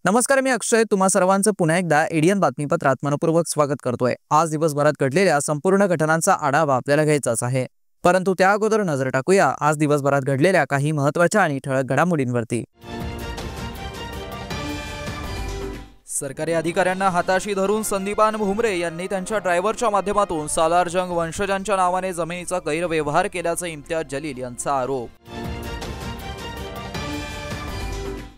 नमस्कार, मी अक्षय तुम्हा सर्वांचं पुन्हा एकदा एडियन बातमीपत्रात मनपूर्वक स्वागत करतोय। आज दिवसभरात घडलेल्या संपूर्ण घटनांचा आढावा आपल्याला घ्यायचाच आहे, परंतु त्या अगोदर नजर टाकूया आज दिवसभरात घडलेल्या काही महत्त्वाच्या आणि ठळक घडामोडींवरती। सरकारी अधिकाऱ्यांना हाताशी धरून संदीपान भुमरे यांनी त्यांच्या ड्रायव्हरच्या माध्यमातून सालारजंग वंशजांच्या नावाने जमिनीचा गैरव्यवहार केल्याचा इम्तियाज जलील यांचा आरोप।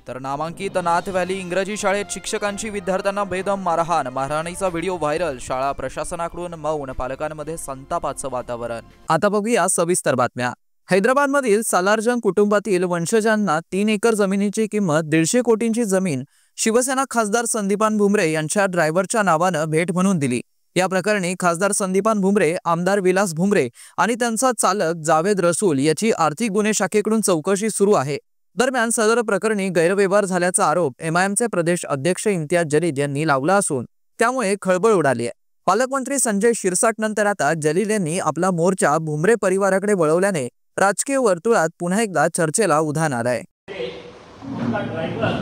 तर नामांकित नाथ व्हॅली इंग्रजी शाळेत शिक्षकांची विद्यार्थ्यांना बेदम मारहाणीचा व्हिडिओ व्हायरल, शाळा प्रशासनाकडून मौन, पालकांमध्ये संतापाचं वातावरण। आता बघूया सविस्तर बातम्या। हैदराबादमधील सालारजंग कुटुंबातील वंशजांना 3 एकर जमिनीची किंमत 150 कोटींची जमीन शिवसेना खासदार संदीपान भुमरे यांच्या ड्रायव्हरच्या नावानं भेट म्हणून दिली। या प्रकरणी खासदार संदीपान भुमरे, आमदार विलास भुमरे आणि त्यांचा चालक जावेद रसूल याची आर्थिक गुन्हे शाखेकडून चौकशी सुरू आहे। दरम्यान सदर प्रकरणी गैरव्यवहार झाल्याचा आरोप एमआयएमचे प्रदेश अध्यक्ष इम्तियाज जलील यांनी लावला असून त्यामुळे खळबळ उडाली आहे। पालकमंत्री संजय शिरसाट नंतर आता जलील यांनी आपला मोर्चा भुमरे परिवाराकडे वळवल्याने राजकीय वर्तुळात पुन्हा एकदा चर्चेला उधाण आलंय। उनका ड्राइवर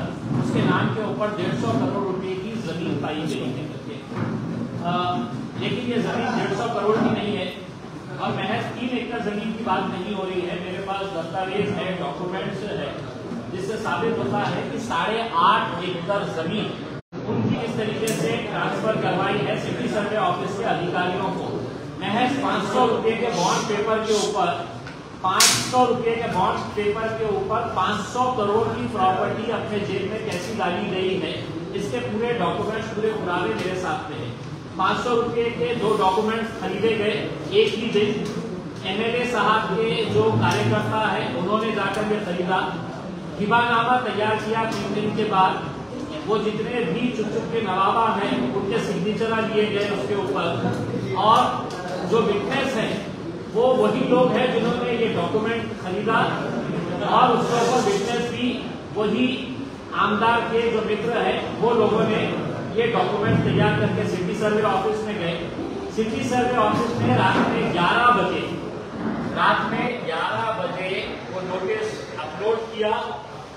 उसके नाम के ऊपर 150 करोड़ रुपए की जमीन पाई गई है, लेकिन ये जमीन 150 करोड़ की नहीं है और महज 3 एकड़ जमीन की बात नहीं हो रही है। मेरे पास दस्तावेज है, डॉक्यूमेंट्स है, जिससे साबित होता है कि 8.5 एकड़ जमीन उनकी इस तरीके से ट्रांसफर करवाई है सिटी सर्वे ऑफिस के अधिकारियों को। महज 500 रुपए के बॉन्ड पेपर के ऊपर 500 रुपए के बॉन्ड पेपर के ऊपर 500 करोड़ की प्रॉपर्टी अपने जेब में कैसी डाली गई है, इसके पूरे डॉक्यूमेंट्स, पूरे पुरावे मेरे साथ में है। 500 रुपए के 2 डॉक्यूमेंट्स खरीदे गए एक ही दिन। एमएलए साहब के जो कार्यकर्ता है उन्होंने जाकर के खरीदा, हिबानामा तैयार किया। 3 दिन के बाद वो जितने भी चुप चुप के नवाबा हैं उनके सिग्नेचर लिए गए उसके ऊपर, और जो विटनेस है वो वही लोग हैं जिन्होंने ये डॉक्यूमेंट खरीदा, और उसके ऊपर विटनेस भी वही आमदार के जो मित्र है वो लोगों ने ये डॉक्यूमेंट तैयार करके सिटी सर्वे ऑफिस में गए। सिटी सर्वे ऑफिस में रात में 11 बजे वो नोटिस अपलोड किया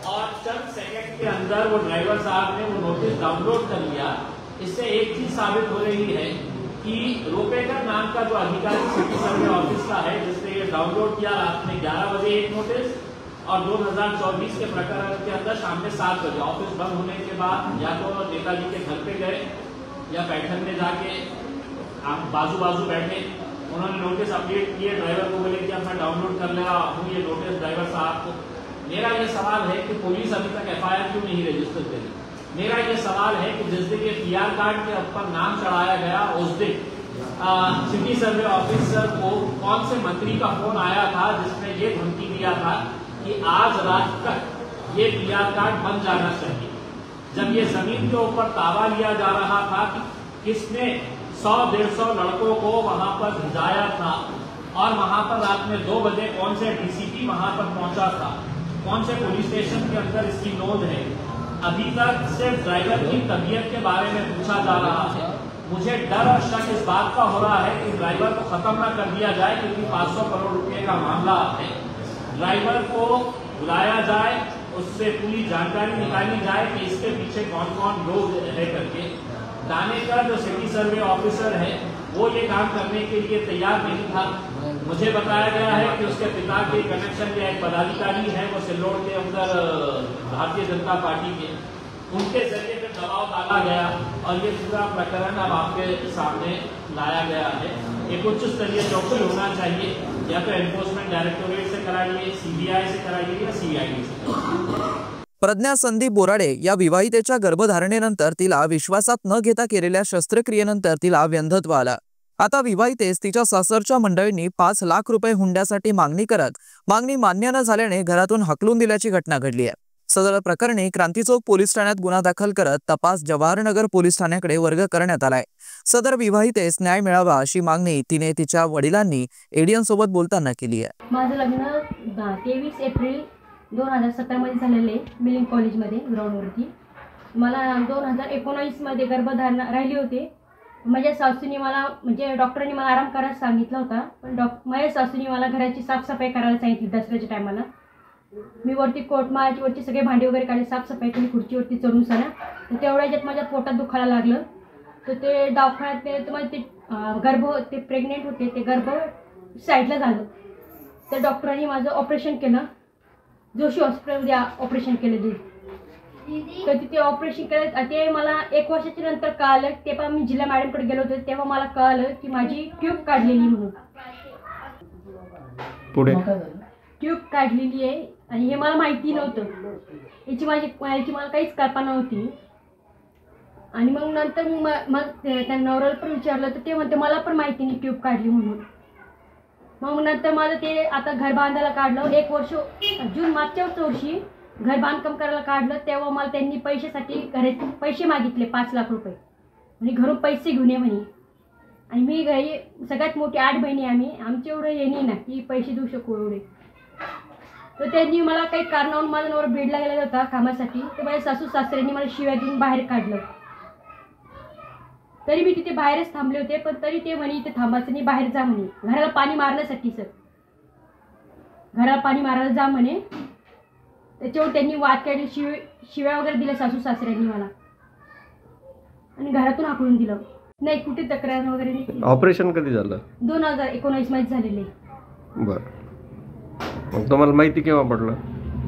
और चंद सेकंड के अंदर वो ड्राइवर साहब ने वो नोटिस डाउनलोड कर लिया। इससे एक चीज साबित हो रही है कि रोपेकर नाम का जो अधिकारी सिटी सर्वे ऑफिस का है, जिसने ये डाउनलोड किया रात में 11 बजे एक नोटिस, और 2024 के प्रकरण के अंदर शाम में 7 बजे ऑफिस बंद होने के बाद या तो नेताजी के घर पे गए या बैठक में जाके आप बाजू बैठे, उन्होंने नोटिस अपडेट किए, ड्राइवर को बोले कि अब मैं डाउनलोड कर ले रहा हूँ ये नोटिस ड्राइवर साहब को। मेरा ये सवाल है कि पुलिस अभी तक FIR क्यों नहीं रजिस्टर करी। मेरा ये सवाल है कि जिस दिन ये PR कार्ड के ऊपर नाम चढ़ाया गया उस दिन सिटी सर्वे ऑफिसर को कौन से मंत्री का फोन आया था जिसने ये धमकी दिया था कि आज रात तक ये PR कार्ड बन जाना चाहिए। जब ये जमीन के ऊपर दावा लिया जा रहा था कि किसने 100-150 लड़कों को वहां पर भिजाया था, और वहां पर रात में 2 बजे कौन से DCP वहां पर पहुंचा था, कौन से पुलिस स्टेशन के अंदर इसकी नोंद है। अभी तक सिर्फ ड्राइवर की तबीयत के बारे में पूछा जा रहा है। मुझे डर और शक इस बात का हो रहा है कि ड्राइवर को खत्म न कर दिया जाए, क्योंकि 500 करोड़ रुपए का मामला है। ड्राइवर को बुलाया जाए, उससे पूरी जानकारी निकाली जाए कि इसके पीछे कौन कौन लोग है करके। दानेकर जो सिटी सर्वे ऑफिसर है वो ये काम करने के लिए तैयार नहीं था। मुझे बताया गया है कि उसके पिता के कनेक्शन में एक पदाधिकारी है, वो सिल्लोड़ के अंदर भारतीय जनता पार्टी के, उनके जरिए पे दबाव डाला गया और ये पूरा प्रकरण अब आपके सामने लाया गया है। एक उच्च स्तरीय चौकसी होना चाहिए, या तो एनफोर्समेंट डायरेक्टोरेट से कराइए, CBI से कराइए या CID से। प्रज्ञा संदीप बोराडे या विवाहितेच्या गर्भधारणेनंतर तिला विश्वासात न घेता केलेल्या शस्त्रक्रियेनंतर तिला व्यंधत्व आला। आता विवाहितेस तिच्या सासरच्या मंडळींनी 5 लाख रुपये हुंड्यासाठी मागणी करत मागणी मान्य न झाल्याने घरातून हकलून दिल्याची घटना घडली आहे। सदर प्रकरणी क्रांती चौक पोलीस ठाण्यात गुन्हा दाखल करत तपास जवाहरनगर पोलीस ठाण्याकडे वर्ग करण्यात आलाय। सदर विवाहितेस न्याय मिळावा अशी मागणी तिने तिच्या वडिलांनी एडीएन सोबत बोलताना केली आहे। माझं लग्न 23 एप्रिल 2017 मध्ये झालेले मिलिंग कॉलेजमध्ये ग्राउंडवरती। मला 2019 मध्ये गर्भधारणा राहिली होती। माझ्या सासूने मला म्हणजे डॉक्टरांनी मला आराम करायला सांगितलं होता, पण माझ्या सासूने मला घराची साफसफाई करायला सांगितली। दसऱ्याच्या टायमाला मी वरती कोटमाळ्याची सगळे भांडी वगैरे काढले, साफसफाई केली खुर्चीवरती चढून सणा। तर तेवढ्याच्यात माझ्या पोटात दुखायला लागलं, तर ते दवाखान्यात ते प्रेग्नेंट होते, ते गर्भ साईडला झालं। तर डॉक्टरांनी माझं ऑपरेशन केलं, जोशी हॉस्पिटलमध्ये ऑपरेशन केलं। तर तिथे ऑपरेशन केलं, ते मला 1 वर्षाच्या नंतर कळालं। ते पण मी जिल्हा मॅडमकडे गेलो होतो, तेव्हा मला कळालं की माझी ट्यूब काढलेली म्हणून। पुढे ट्यूब काढलेली आहे आणि हे मला माहिती नव्हतं। याची मला काहीच कल्पना नव्हती। आणि मग नंतर मग त्या नवऱ्याला पण विचारलं, तर ते म्हणते मला पण माहिती नाही ट्यूब काढली म्हणून। मग नंतर माझं ते आता घर बांधायला काढलं 1 वर्ष, जून मागच्या वर्षी घर बांधकाम करायला काढलं। तेव्हा मला त्यांनी पैशासाठी घराचे पैसे मागितले 5 लाख रुपये, आणि घरून पैसे घेऊन ये म्हणे। आणि मी घरी सगळ्यात मोठी 8 बहिणी आम्ही, आमचे एवढं हे नाही ना की पैसे देऊ शकू एवढे। तर त्यांनी मला काही कारणावरून माझा नवरा बीडला गेलेला होता कामासाठी, तर माझ्या सासू सासऱ्यांनी मला शिव्या देऊन बाहेर काढलं। तरी मी तिथे बाहेरच थांबले होते, पण तरी ते म्हणे इथे थांबायचं नाही, बाहेर जा म्हणे, घराला पाणी मारण्यासाठी। सर घराला पाणी मारायला जा म्हणे। त्याच्यावर त्यांनी वाद काढले, शिव्या वगैरे दिल्या सासू सासऱ्यांनी मला, आणि घरातून हाकलून दिलं। नाही कुठे तक्रार वगैरे नाही। ऑपरेशन कधी झालं? 2019 मध्ये झालेले। बरं, मग तुम्हाला माहिती केव्हा पडलं?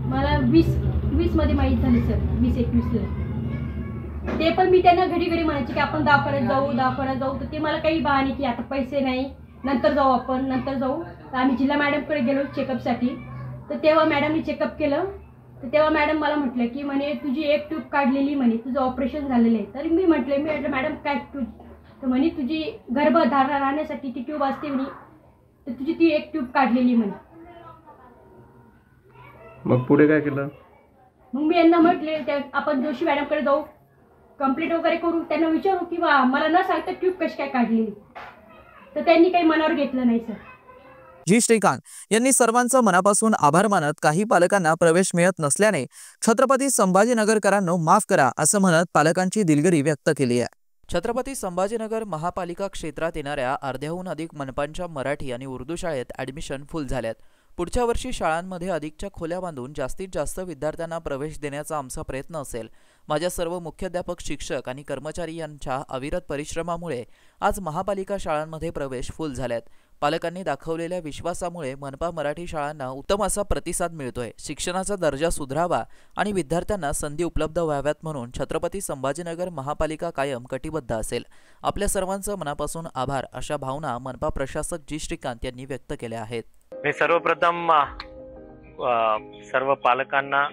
मला 20 मध्ये माहीत झाली सर, 20-21ला। ते पण मी त्यांना घडी म्हणायचे की आपण दवाखान्यात जाऊ, तर ते मला काही बहाणे की आता पैसे नाही, नंतर जाऊ आपण, नंतर जाऊ। तर आम्ही जिल्हा मॅडमकडे गेलो चेकअपसाठी, तर तेव्हा मॅडमनी चेकअप केलं। तर तेव्हा मॅडम मला म्हटलं की म्हणे तुझी 1 ट्यूब काढलेली म्हणे, तुझं ऑपरेशन झालेलं आहे। तर मी म्हटलं मॅडम काय ट्यूब? तर म्हणे तुझी गर्भधारणा राहण्यासाठी ती ट्यूब असते म्हणे, तर तुझी ती 1 ट्यूब काढलेली म्हणे। मग पुढे काय केलं? मग मी यांना म्हटले आपण जोशी मॅडमकडे जाऊ, कंप्लेंट वगैरे करू, त्यांना विचारू की मला न सांगता ट्यूब कशी काय काढलेली। तर त्यांनी काही मनावर घेतलं नाही सर। जी श्रीकांत यांनी सर्वांचं मनापासून आभार मानत काही पालकांना प्रवेश मिळत नसल्याने छत्रपती संभाजीनगरकरांनो माफ करा असं म्हणत पालकांची दिलगिरी व्यक्त केली आहे। छत्रपती संभाजीनगर महापालिका क्षेत्रात येणाऱ्या अर्ध्याहून अधिक मनपांच्या मराठी आणि उर्दू शाळेत ॲडमिशन फुल झाल्यात। पुढच्या वर्षी शाळांमध्ये अधिकच्या खोल्या बांधून जास्तीत जास्त विद्यार्थ्यांना प्रवेश देण्याचा आमचा प्रयत्न असेल। माझ्या सर्व मुख्याध्यापक, शिक्षक आणि कर्मचारी यांच्या अविरत परिश्रमामुळे आज महापालिका शाळांमध्ये प्रवेश फुल झाल्यात। पालकांनी दाखवलेल्या विश्वासामुळे मनपा मराठी शाळांना उत्तम असा प्रतिसाद मिळतोय। शिक्षणाचा दर्जा सुधारावा आणि विद्यार्थ्यांना संधी उपलब्ध व्हाव्यात म्हणून छत्रपती संभाजीनगर महापालिका कायम कटिबद्ध असेल। आपल्या सर्वांचं मनापासून आभार अशा भावना मनपा प्रशासक जी श्रीकांत यांनी व्यक्त केल्या आहेत। मी सर्वप्रथम सर्व पालकांना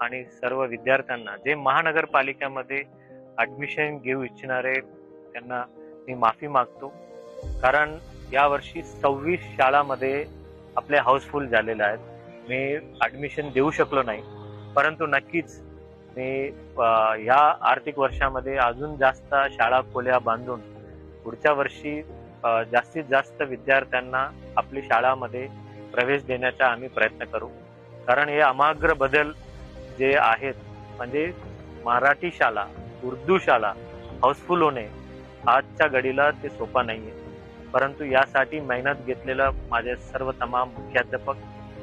आणि सर्व विद्यार्थ्यांना जे महानगरपालिकेमध्ये ॲडमिशन घेऊ इच्छिणारे त्यांना मी माफी मागतो, कारण यावर्षी 26 शाळांमध्ये आपले हाऊसफुल झालेले आहेत। मी ॲडमिशन देऊ शकलो नाही, परंतु नक्कीच मी या आर्थिक वर्षामध्ये अजून जास्त शाळा खोल्या बांधून पुढच्या वर्षी जास्तीत जास्त विद्यार्थ्यांना आपली शाळामध्ये प्रवेश देण्याचा आम्ही प्रयत्न करू। कारण हे आमाग्र बदल जे आहेत, म्हणजे मराठी शाळा, उर्दू शाळा हाऊसफुल होणे आजच्या घडीला ते सोपा नाही आहे, परंतु यासाठी मेहनत घेतलेलं माझे सर्व तमाम मुख्याध्यापक,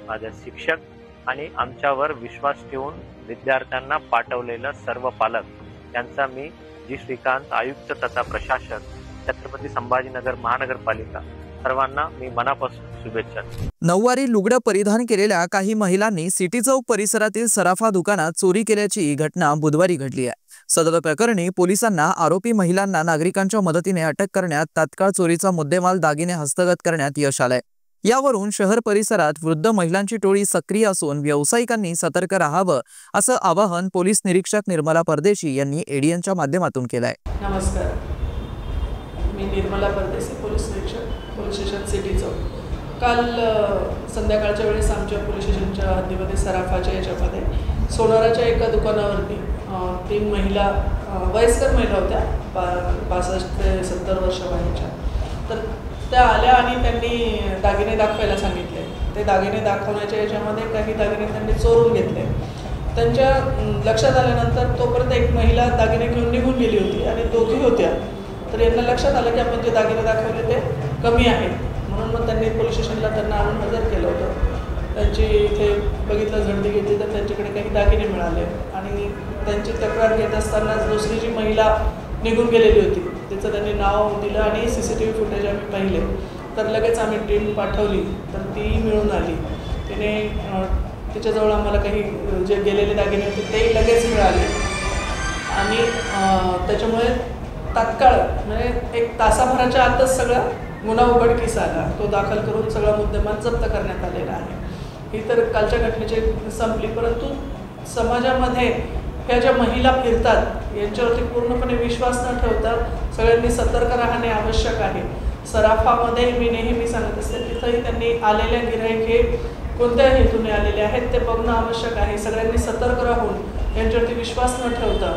माझे शिक्षक आणि आमच्यावर विश्वास ठेवून विद्यार्थ्यांना पाठवलेलं सर्व पालक यांचा मी जी श्रीकांत आयुक्त तथा प्रशासक छत्रपती संभाजीनगर महानगरपालिका सर्वांना मी मनापासून शुभेच्छा। नऊवारी लुगडं परिधान केलेल्या काही महिलांनी सिटी चौक परिसरातील सराफा दुकानात चोरी केल्याची घटना बुधवारी घडली आहे। सदर प्रकरणी पोलिसांना आरोपी महिलांना नागरिकांच्या मदतीने अटक करण्यात, तात्काळ चोरीचा मुद्देमाल दागिने हस्तगत करण्यात यश आलंय। यावरून शहर परिसरात वृद्ध महिलांची टोळी सक्रिय असून व्यावसायिकांनी सतर्क राहावं असं आवाहन पोलीस निरीक्षक निर्मला परदेशी यांनी एडीएनच्या माध्यमातून केलंय। नमस्कार, मी निर्मला परदेशी, पोलीस निरीक्षक, पोलीस स्टेशन सिटी चौक। काल संध्याकाळच्या वेळेस आमच्या पोलीस स्टेशनच्या हद्दीमध्ये सराफाच्या याच्यामध्ये सोनाराच्या एका दुकानावरती 3 महिला वयस्कर महिला होत्या 65 ते 70 वर्ष वयाच्या. तर त्या आल्या आणि त्यांनी दागिने दाखवायला सांगितले. ते दागिने दाखवण्याच्या याच्यामध्ये काही दागिने त्यांनी चोरून घेतले. त्यांच्या लक्षात आल्यानंतर तोपर्यंत एक महिला दागिने घेऊन निघून गेली होती आणि दोघी होत्या. तर यांना लक्षात आलं की आपण जे दागिने दाखवले ते कमी आहेत, म्हणून मग त्यांनी पोलीस स्टेशनला त्यांना आणून हजर केलं होतं. त्यांची इथे बघितलं, झडती घेतली तर त्यांच्याकडे काही दागिने मिळाले आणि त्यांची तक्रार घेत असतानाच दुसरी जी महिला निघून गेलेली होती तिचं त्यांनी नाव दिलं आणि CCTV फुटेज आम्ही पाहिले. तर लगेच आम्ही टीम पाठवली तर ती मिळून आली. तिने तिच्याजवळ आम्हाला काही जे गेलेले दागिने होते ते लगेच मिळाले आणि त्याच्यामुळे तात्काळ म्हणजे 1 तासाभराच्या आतच सगळा गुन्हा उघडकीस आला. तो दाखल करून सगळा मुद्देमाल जप्त करण्यात आलेला आहे. ही तर कालच्या घटनेची संपली, परंतु समाजामध्ये ह्या ज्या महिला फिरतात यांच्यावरती पूर्णपणे विश्वास न ठेवता सगळ्यांनी सतर्क राहणे आवश्यक आहे. सराफामध्ये मी नेहमी सांगत असते तिथंही त्यांनी आलेल्या गिऱ्हाईक हे कोणत्या हेतूने आलेले आहेत ते बघणं आवश्यक आहे. सगळ्यांनी सतर्क राहून यांच्यावरती विश्वास न ठेवता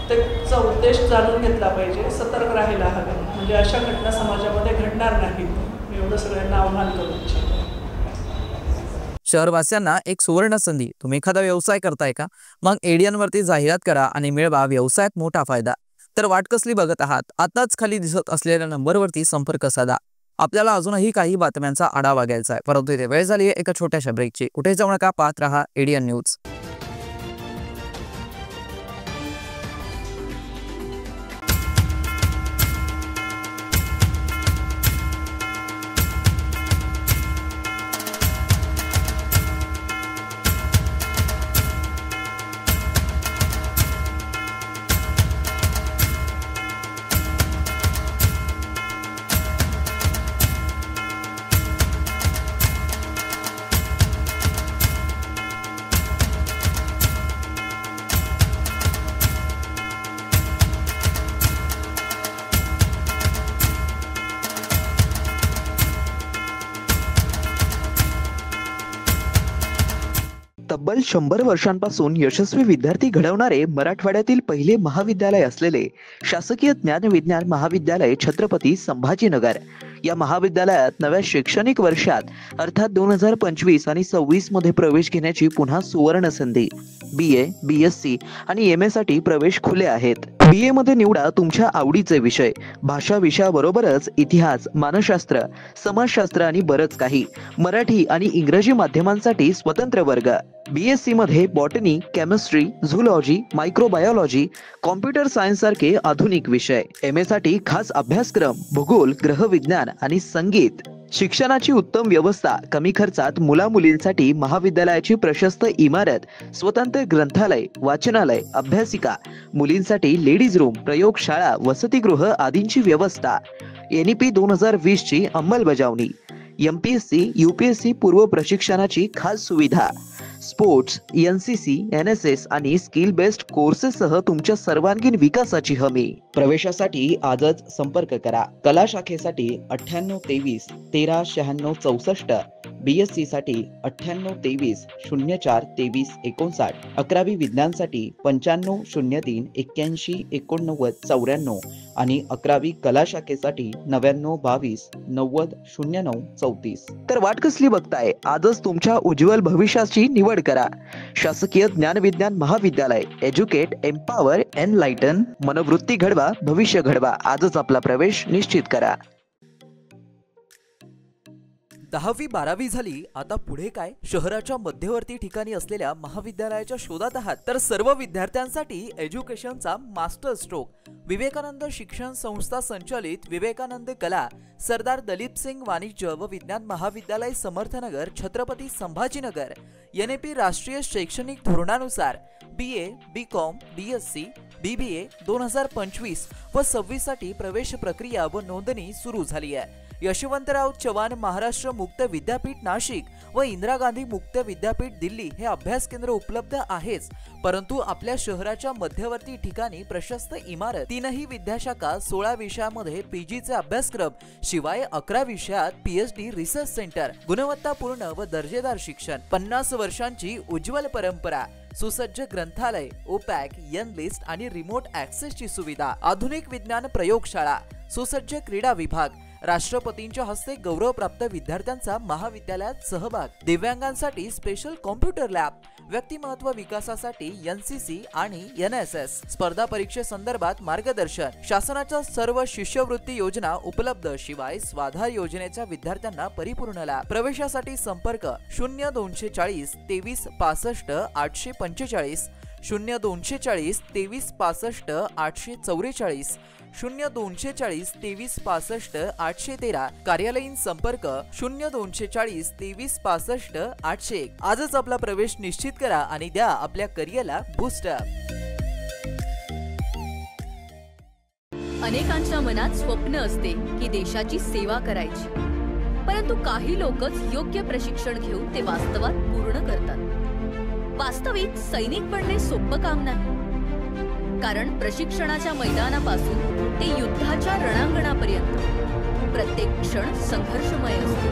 त्याचा उद्देश जाणून घेतला पाहिजे, सतर्क राहायला हवे, म्हणजे अशा घटना समाजामध्ये घडणार नाहीत. मी एवढं सगळ्यांना आव्हान करू इच्छितो. शहरवासियांना एक सुवर्ण संधी. तुम्ही एखादा व्यवसाय करताय का? मग एडियनवरती जाहिरात करा आणि मिळवा व्यवसायात मोठा फायदा. तर वाट कसली बघत आहात? आताच खाली दिसत असलेल्या नंबरवरती संपर्क साधा. आपल्याला अजूनही काही बातम्यांचा आढावा घ्यायचा आहे, परंतु इथे वेळ झाली आहे एका छोट्याशा ब्रेकची. कुठे जाऊ नका, पाहत रहा एडियन न्यूज. तब्बल 100 वर्षांपासून यशस्वी विद्यार्थी घडवणारे मराठवाड्यातील पहिले महाविद्यालय असलेले शासकीय ज्ञानविज्ञान महाविद्यालय छत्रपती संभाजीनगर या महाविद्यालयात नव्या शैक्षणिक वर्षात अर्थात 2025 आणि 26 मध्ये प्रवेश घेण्याची पुन्हा सुवर्ण संधी. BA, BSc आणि MA साठी प्रवेश खुले आहेत. BA मध्ये निवडा तुमच्या आवडीचे विषय. भाषा विषयाबरोबरच इतिहास, मानसशास्त्र, समाजशास्त्र आणि बरंच काही. मराठी आणि इंग्रजी माध्यमांसाठी स्वतंत्र वर्ग. BSc मध्ये botany, chemistry, zoology, microbiology, computer science सारखे आधुनिक विषय. MA साठी खास अभ्यासक्रम, भूगोल, ग्रहविज्ञान आणि संगीत. शिक्षणाची उत्तम व्यवस्था, कमी खर्चात मुलामुलींसाठी महाविद्यालयाची प्रशस्त इमारत, स्वतंत्र ग्रंथालय, वाचनालय, अभ्यासिका, मुलींसाठी लेडीज रूम, प्रयोगशाळा, वसतिगृह आदींची व्यवस्था. NEP 2020 ची अंमलबजावणी. MPSC, UPSC पूर्व प्रशिक्षणाची खास सुविधा. स्पोर्ट्स, NCC, NSS आणि स्किल बेस्ड कोर्सेससह तुमच्या सर्वांगीण विकासाची हमी. प्रवेशासाठी आजच संपर्क करा. कला शाखेसाठी 9823 139664, BSc साठी 9823 04 23 59, 11वी विज्ञानसाठी 9503 81 89 94 आणि 11वी कला शाखेसाठी 9922 90 09 34. तर वाट कसली बघताय? आजच तुमच्या उज्ज्वल भविष्याची निवड करा. शासकीय ज्ञानविज्ञान महाविद्यालय. Educate, empower, enlighten. मनोवृत्ती घडवा, भविष्य घडवा. आजच आपला प्रवेश निश्चित करा. 10वी 12वी झाली, आता पुढे काय? शहराच्या मध्यवर्ती ठिकाणी असलेल्या महाविद्यालयाच्या शोधात आहात तर सर्व विद्यार्थ्यांसाठी एज्युकेशनचा मास्टर स्ट्रोक. विवेकानंद शिक्षण संस्था संचालित विवेकानंद कला सरदार दलीप सिंग वाणिज्य व विज्ञान महाविद्यालय समर्थनगर छत्रपती संभाजीनगर. NEP राष्ट्रीय शैक्षणिक धोरणानुसार BA, BCom, BSc, BBA 2025 व 26 साठी प्रवेश प्रक्रिया व नोंदणी सुरू झाली आहे. यशवंतराव चव्हाण महाराष्ट्र मुक्त विद्यापीठ नाशिक व इंदिरा गांधी मुक्त विद्यापीठ दिल्ली हे अभ्यास केंद्र उपलब्ध आहेच, परंतु आपल्या शहराच्या मध्यवर्ती ठिकाणी प्रशस्त इमारत, 3ही विद्याशाखा, 16 विषयामध्ये PGचे अभ्यासक्रम, शिवाय 11 विषयात PhD रिसर्च सेंटर, गुणवत्तापूर्ण व दर्जेदार शिक्षण, 50 वर्षांची उज्ज्वल परंपरा, सुसज्ज ग्रंथालय, ओपॅक, यन लिस्ट आणि रिमोट ॲक्सेसची सुविधा, आधुनिक विज्ञान प्रयोगशाळा, सुसज्ज क्रीडा विभाग, राष्ट्रपतींच्या हस्ते गौरवप्राप्त विद्यार्थ्यांचा महाविद्यालयात सहभाग, दिव्यांगांसाठी स्पेशल कॉम्प्युटर लॅब, व्यक्तिमत्व विकासासाठी एनसीसी आणि एनएसएस, स्पर्धा परीक्षेसंदर्भात मार्गदर्शन, शासनाच्या सर्व शिष्यवृत्ती योजना उपलब्ध, शिवाय स्वाधार योजनेच्या विद्यार्थ्यांना परिपूर्ण लाभ. प्रवेशासाठी संपर्क 0240 23 65 845, 0240 23 65 844, 0240 23 65 813, कार्यालयीन संपर्क 0240 23 65 801. आजच आपला प्रवेश निश्चित करा आणि द्या आपल्या करिअरला बूस्टअप. अनेकांच्या मनात स्वप्न असते की देशाची सेवा करायची, परंतु काही लोकच योग्य प्रशिक्षण घेऊन ते वास्तवात पूर्ण करतात. वास्तविक सैनिक बनणे सोपं काम नाही, कारण प्रशिक्षणाच्या मैदानापासून ते युद्धाच्या रणांगणापर्यंत प्रत्येक क्षण संघर्षमय असतो.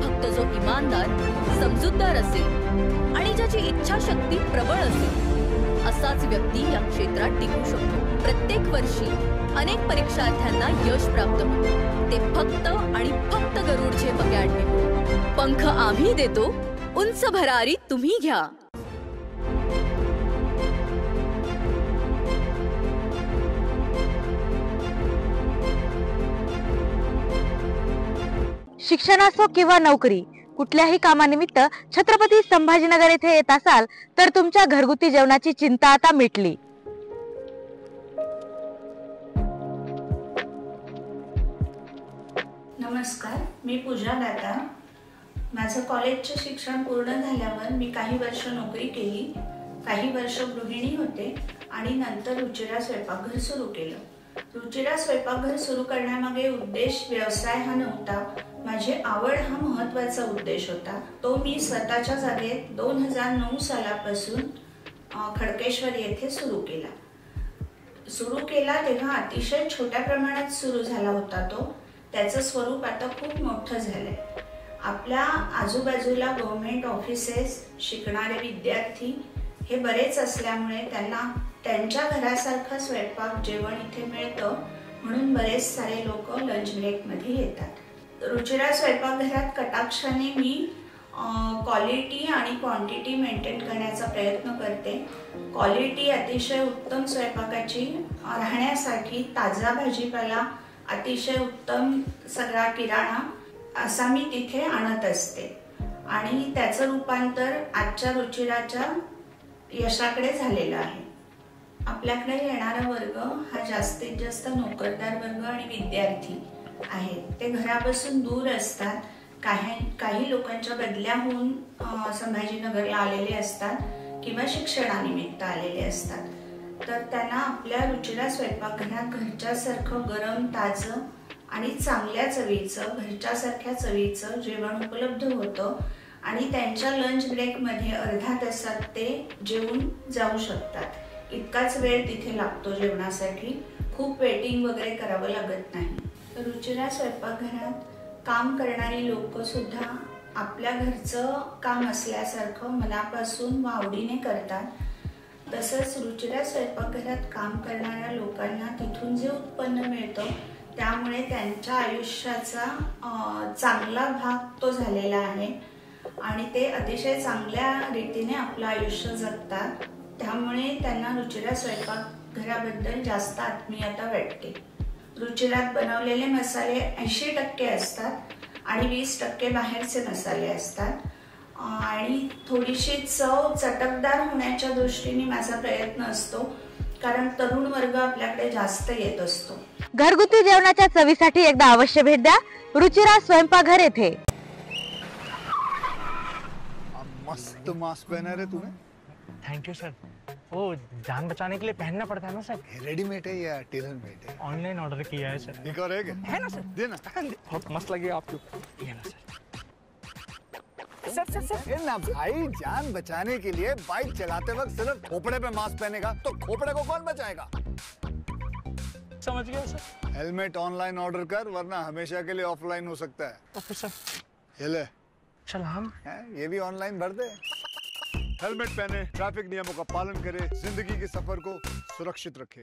फक्त जो इमानदार, समजूतदार असेल आणि ज्याची इच्छाशक्ती प्रबळ असेल असाच व्यक्ती या क्षेत्रात टिकू शकतो. प्रत्येक वर्षी अनेक परीक्षार्थ्यांना यश प्राप्त होते, ते फक्त आणि फक्त गरुडचे अकॅडमी. पंख आम्ही देतो, उंच भरारी तुम्ही घ्या. शिक्षण असो किंवा नोकरी, कुठल्याही कामानिमित्त छत्रपती संभाजीनगर येथे येत असाल तर तुमच्या घरगुती जेवणाची चिंता आता मिटली. नमस्कार, मी पूजा दाता. माझं कॉलेजचे शिक्षण पूर्ण झाल्यावर मी काही वर्ष नोकरी केली, काही वर्ष गृहिणी होते आणि नंतर रुचिरा स्वयंपाकघर सुरू केलं. रुचिरा स्वयंपाकघर सुरू करण्यामागे उद्देश व्यवसाय हा नव्हता, माझी आवड हा महत्त्वाचा उद्देश होता. तो मी स्वतःच्या जागेत 2009 सालापासून खडकेश्वर येथे सुरू केला. तेव्हा अतिशय छोट्या प्रमाणात सुरू झाला होता तो. त्याचं स्वरूप आता खूप मोठं झालंय. आपल्या आजूबाजूला गव्हर्नमेंट ऑफिसेस, शिकणारे विद्यार्थी हे बरेच असल्यामुळे त्यांना त्यांच्या घरासारखं स्वयंपाक जेवण इथे मिळतं, म्हणून बरेच सारे लोक लंच ब्रेकमध्ये येतात. रुचिरा स्वयंपाकघरात कटाक्षाने मी क्वालिटी आणि क्वांटिटी मेंटेन करण्याचा प्रयत्न करते. क्वालिटी अतिशय उत्तम स्वयंपाकाची राहण्यासाठी ताजा भाजीपाला, अतिशय उत्तम सगळा किराणा असा मी तिथे आणत असते आणि त्याचं रूपांतर आजच्या रुचिराच्या यशाकडे झालेलं आहे. आपल्याकडे येणारा वर्ग हा जास्तीत जास्त नोकरदार वर्ग आणि विद्यार्थी आहेत. ते घरापासून दूर असतात. काही लोकांच्या बदल्या होऊन संभाजीनगरला आलेले असतात किंवा शिक्षणानिमित्त आलेले असतात. तर त्यांना आपल्या रुचिरा स्वयंपाकघरात घरच्यासारखं गरम, ताजं आणि चांगल्या चवीचं, घरच्यासारख्या चवीचं जेवण उपलब्ध होतं आणि त्यांच्या लंच ब्रेकमध्ये अर्धा तासात ते जेवून जाऊ शकतात. इतकाच वेळ तिथे लागतो जेवणासाठी. खूप वेटिंग वगैरे करावं लागत नाही. रुचिरा स्वयंपाकघरात काम करणारी लोक सुद्धा आपल्या घरचं काम असल्यासारखं मनापासून व आवडीने करतात. तसंच रुचिरा स्वयंपाकघरात काम करणाऱ्या लोकांना तिथून जे उत्पन्न मिळतं त्यामुळे त्यांच्या आयुष्याचा चांगला भाग तो झालेला आहे आणि ते अतिशय चांगल्या रीतीने आपलं आयुष्य जगतात. त्यामुळे त्यांना रुचिरा स्वयंपाकघराबद्दल जास्त आत्मीयता वाटते. रुचिरात बनवलेले मसाले 80% असतात आणि 20% बाहेरचे मसाले असतात आणि थोडीशी चव चटकदार होण्याच्या दृष्टीने माझा प्रयत्न असतो, कारण तरुण वर्ग आपल्याकडे जास्त येत असतो. घरगुती जेवणाच्या चवीसाठी एकदा अवश्य भेट द्या रुचिरा स्वयंपाकघर येथे. मस्त मास्क पहना रे तूने. Thank you sir. वो जान बचाने के लिए पहनना पड़ता है ना सर. रेडीमेड है या टेलर मेड है? ऑनलाइन ऑर्डर किया है सर. एक और है ना सर. देना. बहुत मस्त लगे आपको. ये ना सर. सर ना भाई, जान बचाने के लिए बाइक चलाते वक्त सिर्फ खोपड़े पे मास्क पहनेगा तो खोपड़े को कौन बचाएगा? समझ गया सर. हेलमेट ऑनलाइन ऑर्डर कर, वरना हमेशा के लिए ऑफलाइन हो सकता है. Okay sir. ये ले. चल हम ये भी ऑनलाइन भर दे. हेलमेट पहने, ट्रैफिक नियमों का पालन करें, जिंदगी के सफर को सुरक्षित रखें।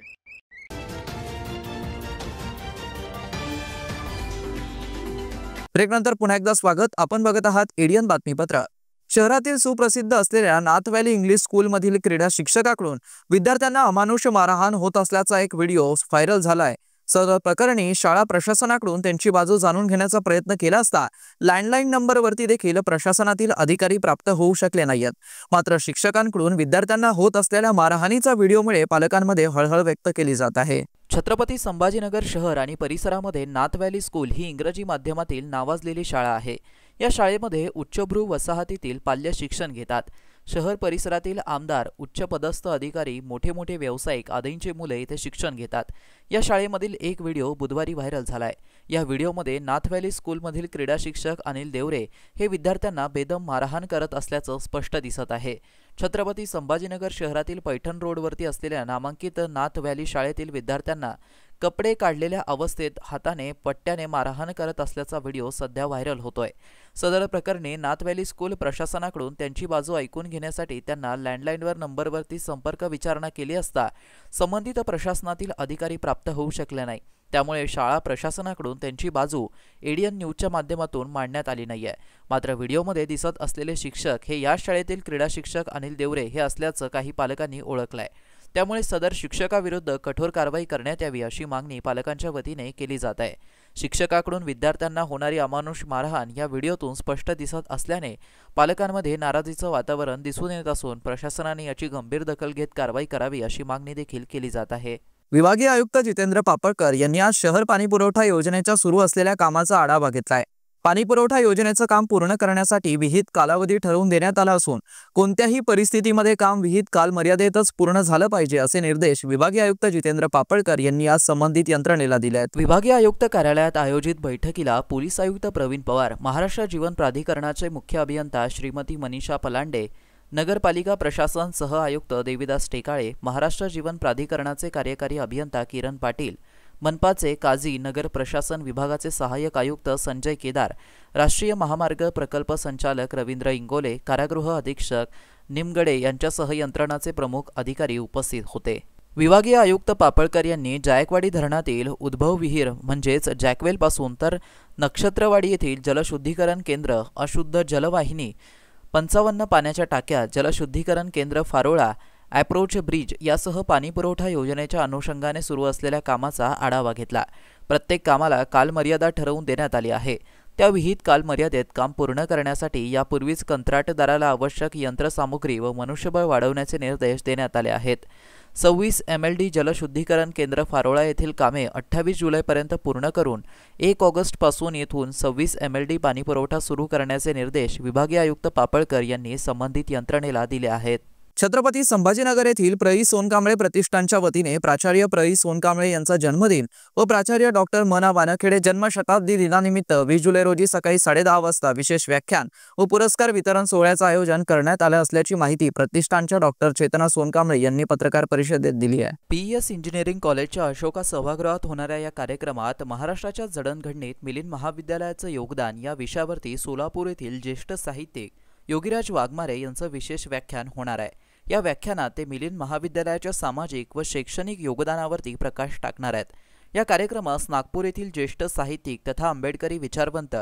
ब्रेकनंतर पुन्हा एकदा स्वागत। आपण बघत आहात एडियन बातमीपत्र। शहरातील सुप्रसिद्ध असलेल्या नाथ व्हॅली इंग्लिश स्कूलमधील क्रीडा शिक्षकाकडून विद्यार्थ्यांना अमानुष मारहाण होत असल्याचा एक व्हिडिओ व्हायरल झालाय। सदर प्रकरणी शाळा प्रशासनाकडून त्यांची बाजू जाणून घेण्याचा प्रयत्न केला असता लँडलाईन नंबरवरती देखील प्रशासनातील अधिकारी प्राप्त होऊ शकले नाहीत। मात्र शिक्षकांकडून विद्यार्थ्यांना होत असलेल्या मारहाणीचा व्हिडिओमुळे पालकांमध्ये हळहळ व्यक्त केली जात आहे। छत्रपती संभाजीनगर शहर आणि परिसरामध्ये नाथ व्हॅली स्कूल ही इंग्रजी माध्यमातील नावाजलेली शाळा आहे। या शाळेमध्ये उच्चभ्रू वसाहतीतील पाल्य शिक्षण घेतात। शहर परिसरातील आमदार, उच्चपदस्थ अधिकारी, मोठे मोठे व्यावसायिक आदींची मुले इथे शिक्षण घेतात। या शाळेमधील एक व्हिडिओ बुधवारी व्हायरल झालाय। या व्हिडिओमध्ये नाथ व्हॅली स्कूलमधील क्रीडा शिक्षक अनिल देवरे हे विद्यार्थ्यांना बेदम मारहाण करत असल्याचं स्पष्ट दिसत आहे। छत्रपती संभाजीनगर शहरातील पैठण रोडवरती असलेल्या नामांकित नाथ व्हॅली शाळेतील विद्यार्थ्यांना कपडे काढलेल्या अवस्थेत हाताने पट्ट्याने मारहाण करत असल्याचा व्हिडिओ सध्या व्हायरल होतोय। सदर प्रकरणी नाथ व्हॅली स्कूल प्रशासनाकडून त्यांची बाजू ऐकून घेण्यासाठी त्यांना लँडलाईनवर नंबरवरती संपर्क विचारणा केली असता संबंधित प्रशासनातील अधिकारी प्राप्त होऊ शकले नाही। त्यामुळे शाळा प्रशासनाकडून त्यांची बाजू एडियन न्यूजच्या माध्यमातून मांडण्यात आली नाहीये। मात्र व्हिडिओमध्ये दिसत असलेले शिक्षक हे या शाळेतील क्रीडा शिक्षक अनिल देवरे हे असल्याचं काही पालकांनी ओळखलंय। त्यामुळे सदर शिक्षकाविरुद्ध कठोर कारवाई करण्यात यावी अशी मागणी पालकांच्या वतीने केली जात आहे। शिक्षकाकडून विद्यार्थ्यांना होणारी अमानुष मारहाण या व्हिडिओतून स्पष्ट दिसत असल्याने पालकांमध्ये नाराजीचं वातावरण दिसून येत असून प्रशासनाने याची गंभीर दखल घेत कारवाई करावी अशी मागणी देखील केली जात आहे। विभागीय आयुक्त जितेंद्र पापळकर यांनी आज शहर पाणीपुरवठा योजनेच्या सुरू असलेल्या कामाचा आढावा घेतलाय। पाणीपुरवठा योजनेचं काम पूर्ण करण्यासाठी विहित कालावधी ठरवून देण्यात आला असून कोणत्याही परिस्थितीमध्ये काम विहित कालमर्यादेतच पूर्ण झालं पाहिजे असे निर्देश विभागीय आयुक्त जितेंद्र पापळकर यांनी आज संबंधित यंत्रणेला दिले आहेत। विभागीय आयुक्त कार्यालयात आयोजित बैठकीला पोलीस आयुक्त प्रवीण पवार, महाराष्ट्र जीवन प्राधिकरणाचे मुख्य अभियंता श्रीमती मनीषा पलांडे, नगरपालिका प्रशासन सह आयुक्त देविदास टेकाळे, महाराष्ट्र जीवन प्राधिकरणाचे कार्यकारी अभियंता किरण पाटील, मनपाचे काझी, नगर प्रशासन विभागाचे सहाय्यक आयुक्त संजय केदार, राष्ट्रीय महामार्ग प्रकल्प संचालक रवींद्र इंगोले, कारागृह अधीक्षक निमगडे यांच्यासह यंत्रणाचे प्रमुख अधिकारी उपस्थित होते। विभागीय आयुक्त पापळकर यांनी जायकवाडी धरणातील उद्भव विहीर म्हणजेच जॅकवेल पासून तर नक्षत्रवाडी येथील जलशुद्धीकरण केंद्र, अशुद्ध जलवाहिनी, 55 पाण्याच्या टाक्या, जलशुद्धीकरण केंद्र फारोळा, अप्रोच ब्रिज यासह पाणीपुरवठा योजनेच्या अनुषंगाने सुरू असलेल्या कामाचा आढावा घेतला। प्रत्येक कामाला कालमर्यादा ठरवून देण्यात आली आहे। त्या विहित कालमर्यादेत काम पूर्ण करण्यासाठी यापूर्वीच कंत्राटदाराला आवश्यक यंत्रसामुग्री व मनुष्यबळ वाढवण्याचे निर्देश देण्यात आले आहेत। 26 MLD जलशुद्धीकरण केंद्र फारोळा येथील कामे 28 जुलैपर्यंत पूर्ण करून 1 ऑगस्टपासून येथून 26 MLD पाणीपुरवठा सुरू करण्याचे निर्देश विभागीय आयुक्त पापळकर यांनी संबंधित यंत्रणेला दिले आहेत। छत्रपती संभाजीनगर येथील प्रई सोनकांबळे प्रतिष्ठानच्या वतीने प्राचार्य प्रई सोनकांबळे यांचा जन्मदिन व प्राचार्य डॉक्टर म.ना. वानखेडे जन्मशताब्दी दिनानिमित्त 20 जुलै रोजी सकाळी 10:30 वाजता विशेष व्याख्यान व पुरस्कार वितरण सोहळ्याचं आयोजन करण्यात आलं असल्याची माहिती प्रतिष्ठानच्या डॉक्टर चेतना सोनकांबळे यांनी पत्रकार परिषदेत दिली आहे। PES इंजिनिअरिंग कॉलेजच्या अशोका सभागृहात होणाऱ्या या कार्यक्रमात महाराष्ट्राच्या जडणघडणीत मिलिंद महाविद्यालयाचं योगदान या विषयावरती सोलापूर येथील ज्येष्ठ साहित्यिक योगीराज वाघमारे यांचं विशेष व्याख्यान होणार आहे। या व्याख्यानात ते मिलिंद महाविद्यालयाच्या सामाजिक व शैक्षणिक योगदानावरती प्रकाश टाकणार आहेत। या कार्यक्रमास नागपूर येथील ज्येष्ठ साहित्यिक तथा आंबेडकरी विचारवंत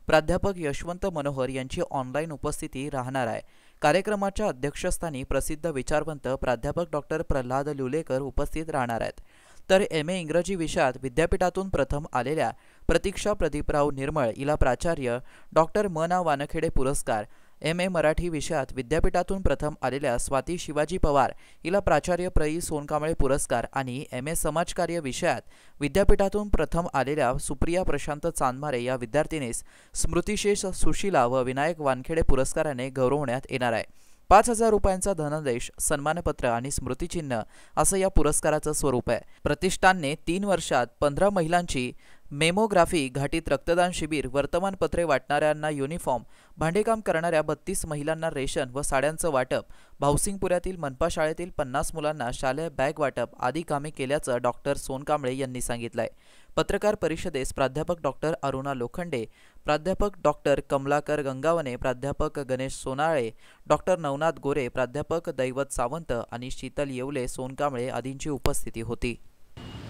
प्राध्यापक यशवंत मनोहर यांची ऑनलाईन उपस्थिती राहणार आहे। कार्यक्रमाच्या अध्यक्षस्थानी प्रसिद्ध विचारवंत प्राध्यापक डॉक्टर प्रल्हाद लुलेकर उपस्थित राहणार आहेत। तर MA इंग्रजी विषयात विद्यापीठातून प्रथम आलेल्या प्रतीक्षा प्रदीपराव निर्मळ हिला प्राचार्य डॉक्टर म.ना. वानखेडे पुरस्कार, MA मराठी विषयात विद्यापीठातून प्रथम आलेल्या स्वाती शिवाजी पवार हिला प्राचार्य प्रई सोनकांबळे पुरस्कार आणि MA समाजकार्य विषयात विद्यापीठातून प्रथम आलेल्या सुप्रिया प्रशांत चांदमारे या विद्यार्थिनीस स्मृतिशेष सुशीला व विनायक वानखेडे पुरस्काराने गौरवण्यात येणार आहे। 5,000 रुपयांचा धनादेश, सन्मानपत्र आणि स्मृतिचिन्ह असं या पुरस्काराचं स्वरूप आहे। प्रतिष्ठानने 3 वर्षात 15 महिलांची मेमोग्राफी, घाटीत रक्तदान शिबिर, वर्तमानपत्रे वाटणाऱ्यांना युनिफॉर्म, भांडेकाम करणाऱ्या 32 महिलांना रेशन व साड्यांचं वाटप, भाऊसिंगपुऱ्यातील मनपा शाळेतील 50 मुलांना शालेय बॅग वाटप आदी कामे केल्याचं डॉक्टर सोनकांबळे यांनी सांगितलंय। पत्रकार परिषदेस प्राध्यापक डॉक्टर अरुणा लोखंडे, प्राध्यापक डॉक्टर कमलाकर गंगावणे, प्राध्यापक गणेश सोनाळे, डॉक्टर नवनाथ गोरे, प्राध्यापक दैवत सावंत आणि शीतल येवले सोनकांबळे आदींची उपस्थिती होती.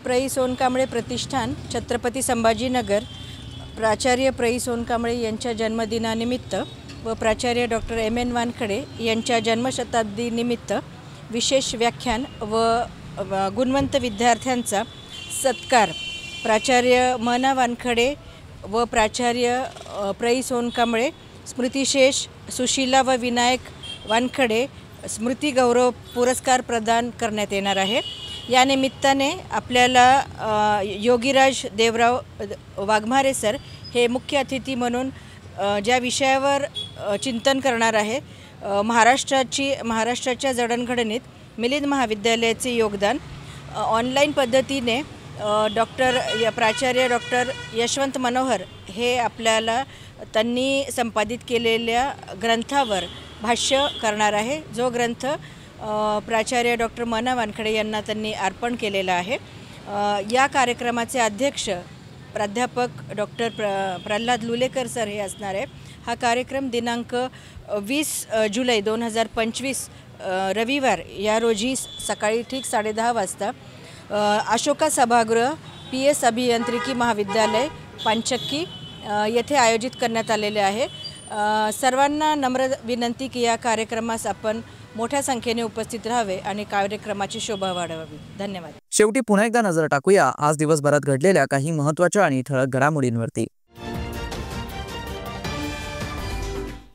प्रई सोनकांबळे प्रतिष्ठान छत्रपती संभाजीनगर प्राचार्य प्रई सोनकांबळे यांच्या जन्मदिनानिमित्त व प्राचार्य डॉक्टर M.N. वानखडे यांच्या जन्मशताब्दीनिमित्त विशेष व्याख्यान व गुणवंत विद्यार्थ्यांचा सत्कार प्राचार्य मना वानखडे व प्राचार्य प्रई सोनकांबळे स्मृतिशेष सुशीला व विनायक वानखडे स्मृती गौरव पुरस्कार प्रदान करण्यात येणार आहे. या निमित्ताने आपल्याला योगीराज देवराव वाघमारे सर हे मुख्य अतिथी म्हणून ज्या विषयावर चिंतन करणार आहे, महाराष्ट्राच्या जडणघडणीत मिलिंद महाविद्यालयाचे योगदान, ऑनलाईन पद्धतीने प्राचार्य डॉक्टर यशवंत मनोहर हे आपल्याला त्यांनी संपादित केलेल्या ग्रंथावर भाष्य करणार आहे, जो ग्रंथ प्राचार्य डॉक्टर मना वानखडे यांना त्यांनी अर्पण केलेला आहे. या कार्यक्रमाचे अध्यक्ष प्राध्यापक डॉक्टर प्रल्हाद लुलेकर सर हे असणार आहे. हा कार्यक्रम दिनांक 20 जुलै 2025 रविवार या रोजी सकाळी ठीक 10:30 वाजता अशोका सभागृह PS अभियांत्रिकी महाविद्यालय पांचक्की येथे आयोजित करण्यात आलेले आहे. सर्वांना नम्र विनंती की या कार्यक्रमास आपण मोठ्या संख्येने उपस्थित राहावे आणि कार्यक्रमाची शोभा वाढवावी. धन्यवाद. शेवटी पुन्हा एकदा नजर टाकूया आज दिवसभरात घडलेल्या काही महत्त्वाच्या आणि ठळक घडामोडींवरती.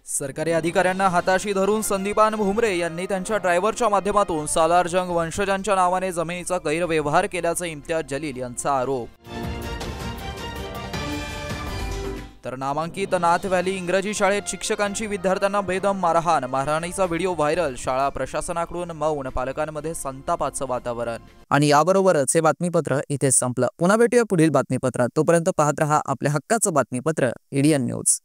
सरकारी अधिकाऱ्यांना हाताशी धरून संदीपान भुमरे यांनी त्यांच्या ड्रायव्हरच्या माध्यमातून सालारजंग वंशजांच्या नावाने जमिनीचा गैरव्यवहार केल्याचा इम्तियाज जलील यांचा आरोप. तर नामांकित नाथ व्हॅली इंग्रजी शाळेत शिक्षकांची विद्यार्थ्यांना बेदम मारहाण, मारहाणीचा व्हिडिओ व्हायरल, शाळा प्रशासनाकडून मौन, पालकांमध्ये संतापाचं वातावरण. आणि याबरोबरच हे बातमीपत्र इथेच संपलं. पुन्हा भेटूया पुढील बातमीपत्रात. तोपर्यंत पाहत रहा आपल्या हक्काचं बातमीपत्र ADN न्यूज.